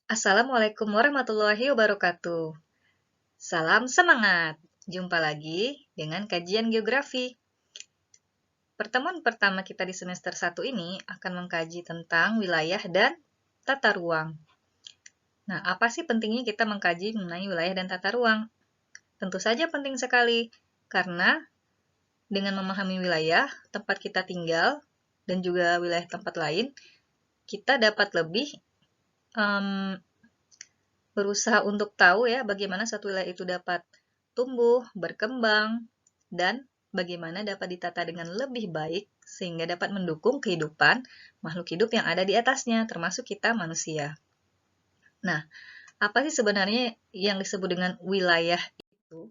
Assalamualaikum warahmatullahi wabarakatuh. Salam semangat. Jumpa lagi dengan kajian geografi. Pertemuan pertama kita di semester 1 ini akan mengkaji tentang wilayah dan tata ruang. Nah, apa sih pentingnya kita mengkaji mengenai wilayah dan tata ruang? Tentu saja penting sekali, karena dengan memahami wilayah, tempat kita tinggal, dan juga wilayah tempat lain, kita dapat lebih berusaha untuk tahu ya bagaimana satu wilayah itu dapat tumbuh, berkembang, dan bagaimana dapat ditata dengan lebih baik sehingga dapat mendukung kehidupan makhluk hidup yang ada di atasnya, termasuk kita manusia. Nah, apa sih sebenarnya yang disebut dengan wilayah itu?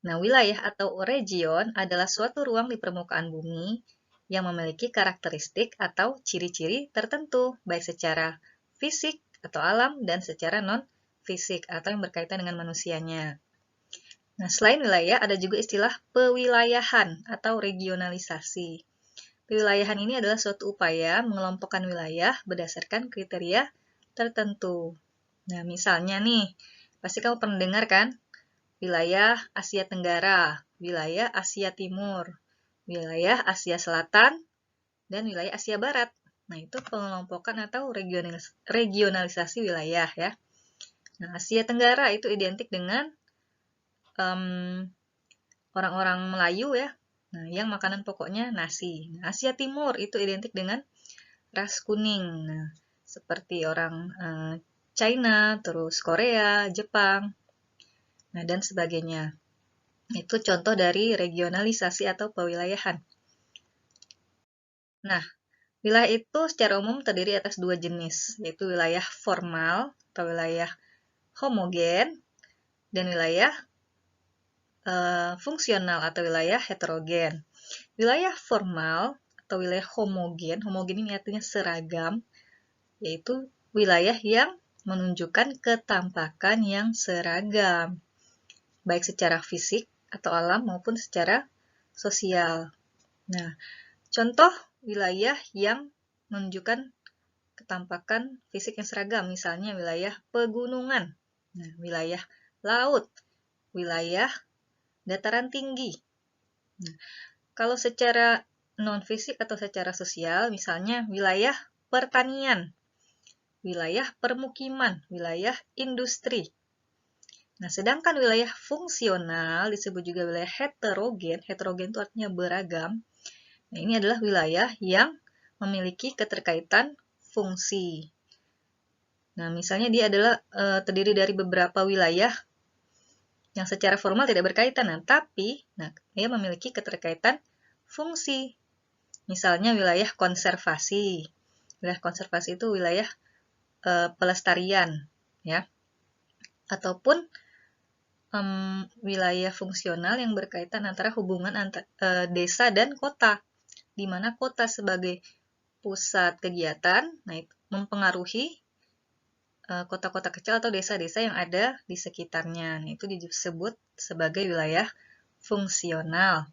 Nah, wilayah atau region adalah suatu ruang di permukaan bumi yang memiliki karakteristik atau ciri-ciri tertentu, baik secara fisik atau alam dan secara non-fisik atau yang berkaitan dengan manusianya. Nah, selain wilayah, ada juga istilah pewilayahan atau regionalisasi. Pewilayahan ini adalah suatu upaya mengelompokkan wilayah berdasarkan kriteria tertentu. Nah, misalnya nih, pasti kamu pernah dengar kan? Wilayah Asia Tenggara, wilayah Asia Timur, wilayah Asia Selatan, dan wilayah Asia Barat. Nah, itu pengelompokan atau regionalisasi wilayah ya. Nah, Asia Tenggara itu identik dengan orang-orang Melayu ya, nah, yang makanan pokoknya nasi. Nah, Asia Timur itu identik dengan ras kuning, nah, seperti orang China, terus Korea, Jepang, nah, dan sebagainya. Itu contoh dari regionalisasi atau pewilayahan. Nah, wilayah itu secara umum terdiri atas dua jenis, yaitu wilayah formal atau wilayah homogen, dan wilayah fungsional atau wilayah heterogen. Wilayah formal atau wilayah homogen, homogen ini artinya seragam, yaitu wilayah yang menunjukkan ketampakan yang seragam, baik secara fisik atau alam maupun secara sosial. Nah, contoh wilayah yang menunjukkan ketampakan fisik yang seragam, misalnya wilayah pegunungan, nah, wilayah laut, wilayah dataran tinggi. Nah, kalau secara non-fisik atau secara sosial, misalnya wilayah pertanian, wilayah permukiman, wilayah industri. Nah, sedangkan wilayah fungsional disebut juga wilayah heterogen. Heterogen itu artinya beragam. Nah, ini adalah wilayah yang memiliki keterkaitan fungsi. Nah, misalnya dia adalah terdiri dari beberapa wilayah yang secara formal tidak berkaitan, tapi dia memiliki keterkaitan fungsi. Misalnya wilayah konservasi. Wilayah konservasi itu wilayah pelestarian, ya. Ataupun wilayah fungsional yang berkaitan antara hubungan desa dan kota, di mana kota sebagai pusat kegiatan, nah itu mempengaruhi kota-kota kecil atau desa-desa yang ada di sekitarnya. Nah, itu disebut sebagai wilayah fungsional.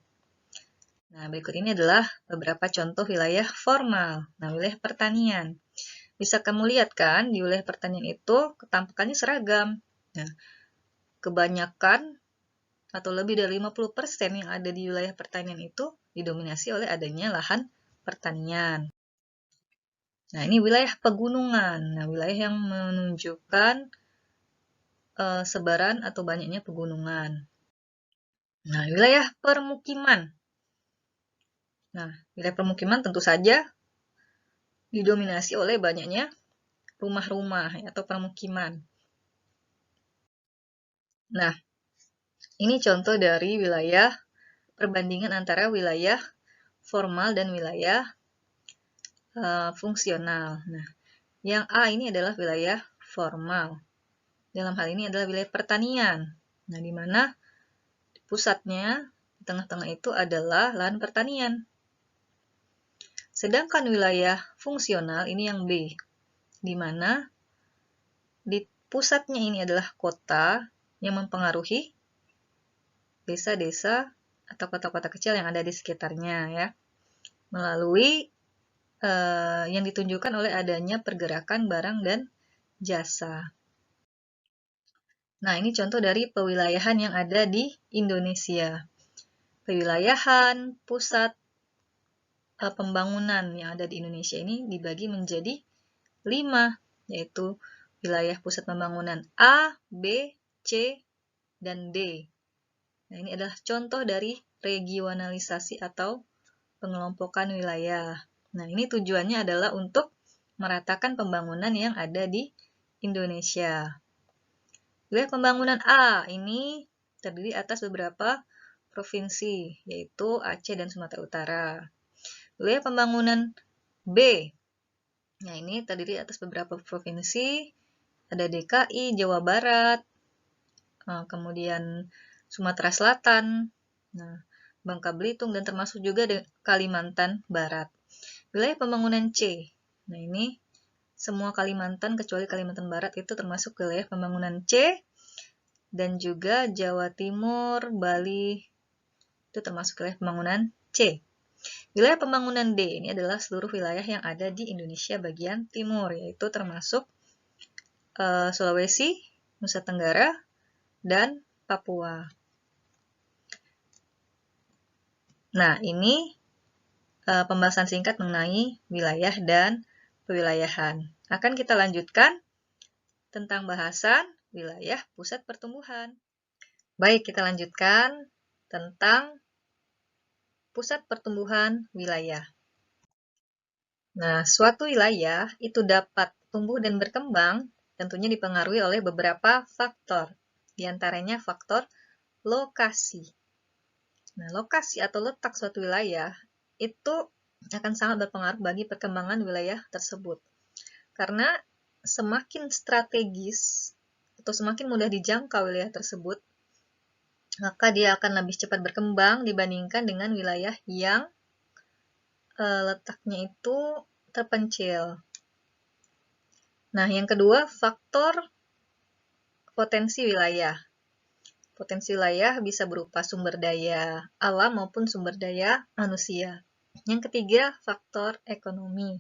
Nah, berikut ini adalah beberapa contoh wilayah formal. Nah, wilayah pertanian. Bisa kamu lihat kan, di wilayah pertanian itu ketampakannya seragam. Nah, kebanyakan atau lebih dari 50% yang ada di wilayah pertanian itu didominasi oleh adanya lahan pertanian. Nah, ini wilayah pegunungan. Nah, wilayah yang menunjukkan sebaran atau banyaknya pegunungan. Nah, wilayah permukiman. Nah, wilayah permukiman tentu saja didominasi oleh banyaknya rumah-rumah atau permukiman. Nah, ini contoh dari wilayah perbandingan antara wilayah formal dan wilayah fungsional. Nah, yang A ini adalah wilayah formal. Dalam hal ini adalah wilayah pertanian. Nah, di mana pusatnya di tengah-tengah itu adalah lahan pertanian. Sedangkan wilayah fungsional ini yang B, di mana di pusatnya ini adalah kota yang mempengaruhi desa-desa atau kota-kota kecil yang ada di sekitarnya ya, melalui yang ditunjukkan oleh adanya pergerakan barang dan jasa. Nah, ini contoh dari pewilayahan yang ada di Indonesia. Pewilayahan pusat pembangunan yang ada di Indonesia ini dibagi menjadi 5, yaitu wilayah pusat pembangunan A, B, C, dan D. Nah, ini adalah contoh dari regionalisasi atau pengelompokan wilayah. Nah, ini tujuannya adalah untuk meratakan pembangunan yang ada di Indonesia. Wilayah pembangunan A ini terdiri atas beberapa provinsi, yaitu Aceh dan Sumatera Utara. Wilayah pembangunan B, nah ini terdiri atas beberapa provinsi, ada DKI, Jawa Barat, kemudian Sumatera Selatan, Bangka Belitung, dan termasuk juga Kalimantan Barat. Wilayah pembangunan C, nah ini semua Kalimantan kecuali Kalimantan Barat itu termasuk wilayah pembangunan C, dan juga Jawa Timur, Bali, itu termasuk wilayah pembangunan C. Wilayah pembangunan D ini adalah seluruh wilayah yang ada di Indonesia bagian timur, yaitu termasuk Sulawesi, Nusa Tenggara, dan Papua. Nah, ini pembahasan singkat mengenai wilayah dan pewilayahan. Akan kita lanjutkan tentang bahasan wilayah pusat pertumbuhan. Baik, kita lanjutkan tentang pusat pertumbuhan wilayah. Nah, suatu wilayah itu dapat tumbuh dan berkembang tentunya dipengaruhi oleh beberapa faktor. Di antaranya faktor lokasi. Nah, lokasi atau letak suatu wilayah itu akan sangat berpengaruh bagi perkembangan wilayah tersebut. Karena semakin strategis atau semakin mudah dijangkau wilayah tersebut, maka dia akan lebih cepat berkembang dibandingkan dengan wilayah yang letaknya itu terpencil. Nah, yang kedua, faktor potensi wilayah. Potensi wilayah bisa berupa sumber daya alam maupun sumber daya manusia. Yang ketiga, faktor ekonomi.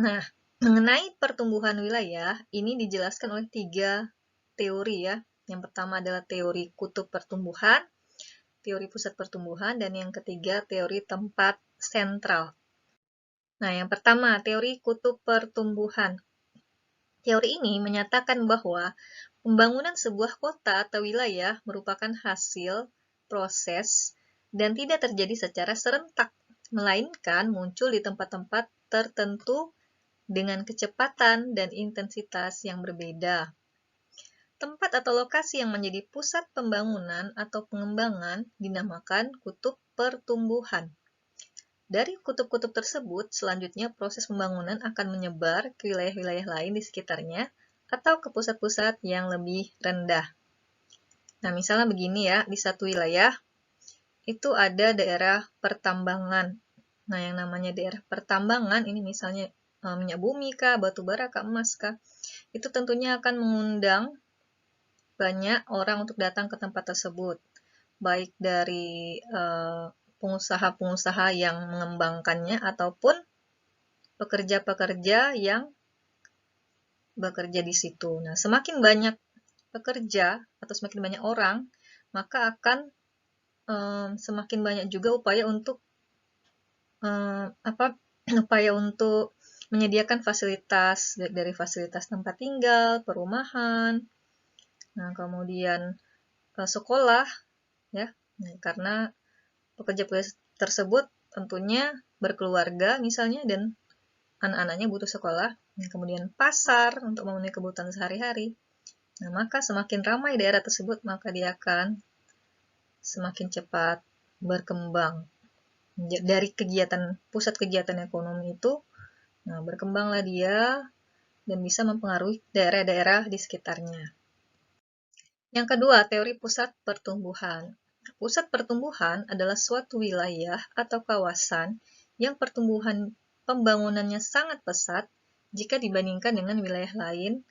Nah, mengenai pertumbuhan wilayah, ini dijelaskan oleh 3 teori ya. Yang pertama adalah teori kutub pertumbuhan, teori pusat pertumbuhan, dan yang ketiga teori tempat sentral. Nah, yang pertama, teori kutub pertumbuhan. Teori ini menyatakan bahwa pembangunan sebuah kota atau wilayah merupakan hasil proses dan tidak terjadi secara serentak, melainkan muncul di tempat-tempat tertentu dengan kecepatan dan intensitas yang berbeda. Tempat atau lokasi yang menjadi pusat pembangunan atau pengembangan dinamakan kutub pertumbuhan. Dari kutub-kutub tersebut, selanjutnya proses pembangunan akan menyebar ke wilayah-wilayah lain di sekitarnya atau ke pusat-pusat yang lebih rendah. Nah, misalnya begini ya, di satu wilayah itu ada daerah pertambangan. Nah, yang namanya daerah pertambangan ini misalnya minyak bumi kah, batu bara kah, emas kah, itu tentunya akan mengundang banyak orang untuk datang ke tempat tersebut, baik dari pengusaha-pengusaha yang mengembangkannya ataupun pekerja-pekerja yang bekerja di situ. Nah, semakin banyak pekerja atau semakin banyak orang, maka akan semakin banyak juga upaya untuk upaya untuk menyediakan fasilitas dari fasilitas tempat tinggal, perumahan, nah kemudian sekolah, ya, karena pekerja-pekerja tersebut tentunya berkeluarga misalnya dan anak-anaknya butuh sekolah, kemudian pasar untuk memenuhi kebutuhan sehari-hari. Nah, maka semakin ramai daerah tersebut, maka dia akan semakin cepat berkembang. Dari pusat kegiatan ekonomi itu, nah, berkembanglah dia dan bisa mempengaruhi daerah-daerah di sekitarnya. Yang kedua, teori pusat pertumbuhan. Pusat pertumbuhan adalah suatu wilayah atau kawasan yang pertumbuhan pembangunannya sangat pesat jika dibandingkan dengan wilayah lain,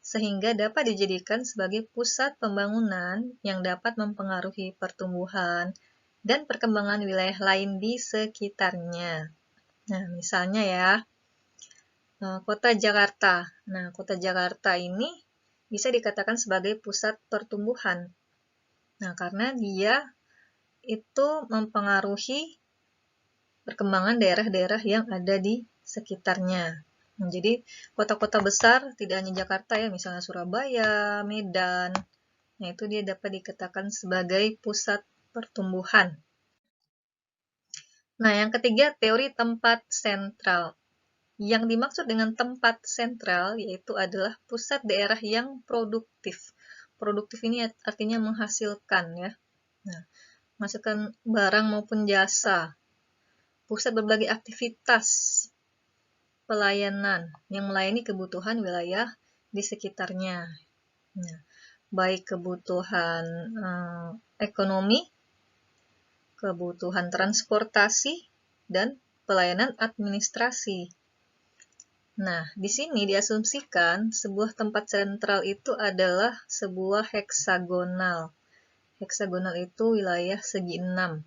sehingga dapat dijadikan sebagai pusat pembangunan yang dapat mempengaruhi pertumbuhan dan perkembangan wilayah lain di sekitarnya. Nah, misalnya ya, Kota Jakarta. Nah, Kota Jakarta ini bisa dikatakan sebagai pusat pertumbuhan. Nah, karena dia itu mempengaruhi perkembangan daerah-daerah yang ada di sekitarnya. Nah, jadi kota-kota besar tidak hanya Jakarta ya, misalnya Surabaya, Medan. Nah, itu dia dapat dikatakan sebagai pusat pertumbuhan. Nah, yang ketiga, teori tempat sentral. Yang dimaksud dengan tempat sentral yaitu adalah pusat daerah yang produktif. Produktif ini artinya menghasilkan ya. Nah, menghasilkan barang maupun jasa. Pusat berbagai aktivitas pelayanan yang melayani kebutuhan wilayah di sekitarnya. Nah, baik kebutuhan ekonomi, kebutuhan transportasi, dan pelayanan administrasi. Nah, di sini diasumsikan sebuah tempat sentral itu adalah sebuah heksagonal. Heksagonal itu wilayah segi 6,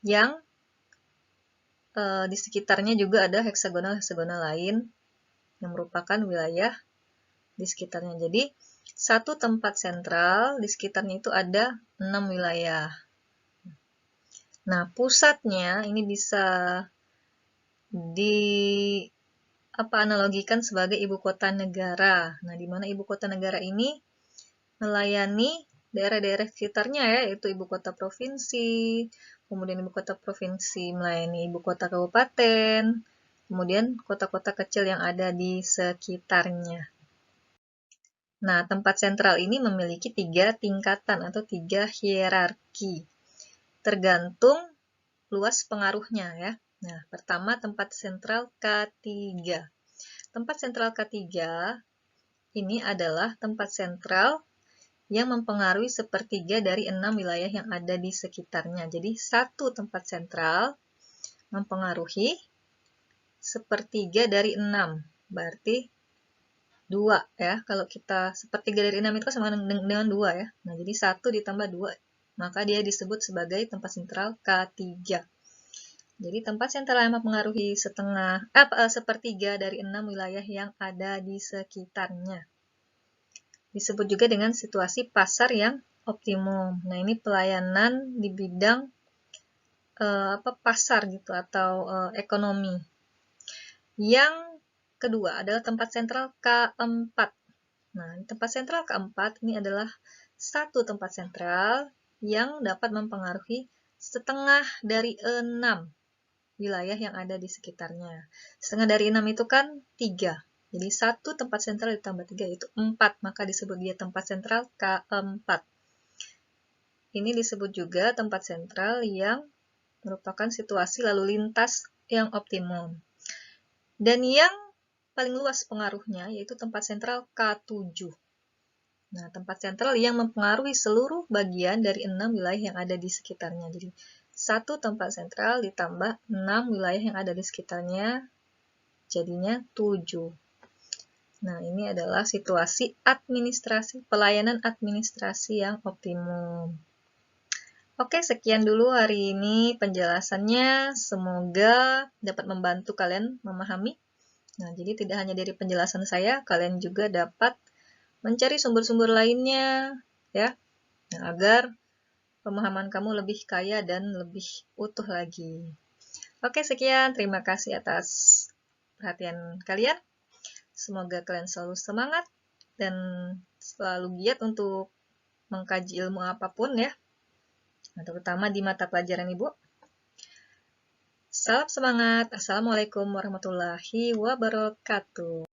yang di sekitarnya juga ada heksagonal-heksagonal lain yang merupakan wilayah di sekitarnya. Jadi, satu tempat sentral di sekitarnya itu ada 6 wilayah. Nah, pusatnya ini bisa analogikan sebagai ibu kota negara. Nah, di mana ibu kota negara ini melayani daerah-daerah sekitarnya ya, yaitu ibu kota provinsi, kemudian ibu kota provinsi melayani ibu kota kabupaten, kemudian kota-kota kecil yang ada di sekitarnya. Nah, tempat sentral ini memiliki 3 tingkatan atau 3 hierarki, tergantung luas pengaruhnya ya. Nah, pertama tempat sentral K3. Tempat sentral K3 ini adalah tempat sentral yang mempengaruhi sepertiga dari 6 wilayah yang ada di sekitarnya. Jadi, satu tempat sentral mempengaruhi sepertiga dari 6. Berarti 2 ya. Kalau kita sepertiga dari 6 itu sama dengan 2 ya. Nah, jadi 1 ditambah 2, maka dia disebut sebagai tempat sentral K3. Jadi tempat sentral yang mempengaruhi sepertiga dari 6 wilayah yang ada di sekitarnya. Disebut juga dengan situasi pasar yang optimum. Nah, ini pelayanan di bidang pasar gitu atau ekonomi. Yang kedua adalah tempat sentral K4. Nah, tempat sentral K4 ini adalah satu tempat sentral yang dapat mempengaruhi setengah dari 6 wilayah yang ada di sekitarnya. Setengah dari 6 itu kan 3. Jadi, satu tempat sentral ditambah 3 yaitu 4, maka disebut dia tempat sentral K4. Ini disebut juga tempat sentral yang merupakan situasi lalu lintas yang optimum. Dan yang paling luas pengaruhnya yaitu tempat sentral K7. Nah, tempat sentral yang mempengaruhi seluruh bagian dari 6 wilayah yang ada di sekitarnya. Jadi, satu tempat sentral ditambah 6 wilayah yang ada di sekitarnya, jadinya 7. Nah, ini adalah situasi pelayanan administrasi yang optimum. Oke, sekian dulu hari ini penjelasannya. Semoga dapat membantu kalian memahami. Nah, jadi tidak hanya dari penjelasan saya, kalian juga dapat mencari sumber-sumber lainnya, ya, agar pemahaman kamu lebih kaya dan lebih utuh lagi. Oke, sekian. Terima kasih atas perhatian kalian. Semoga kalian selalu semangat dan selalu giat untuk mengkaji ilmu apapun ya, terutama di mata pelajaran Ibu. Salam semangat. Assalamualaikum warahmatullahi wabarakatuh.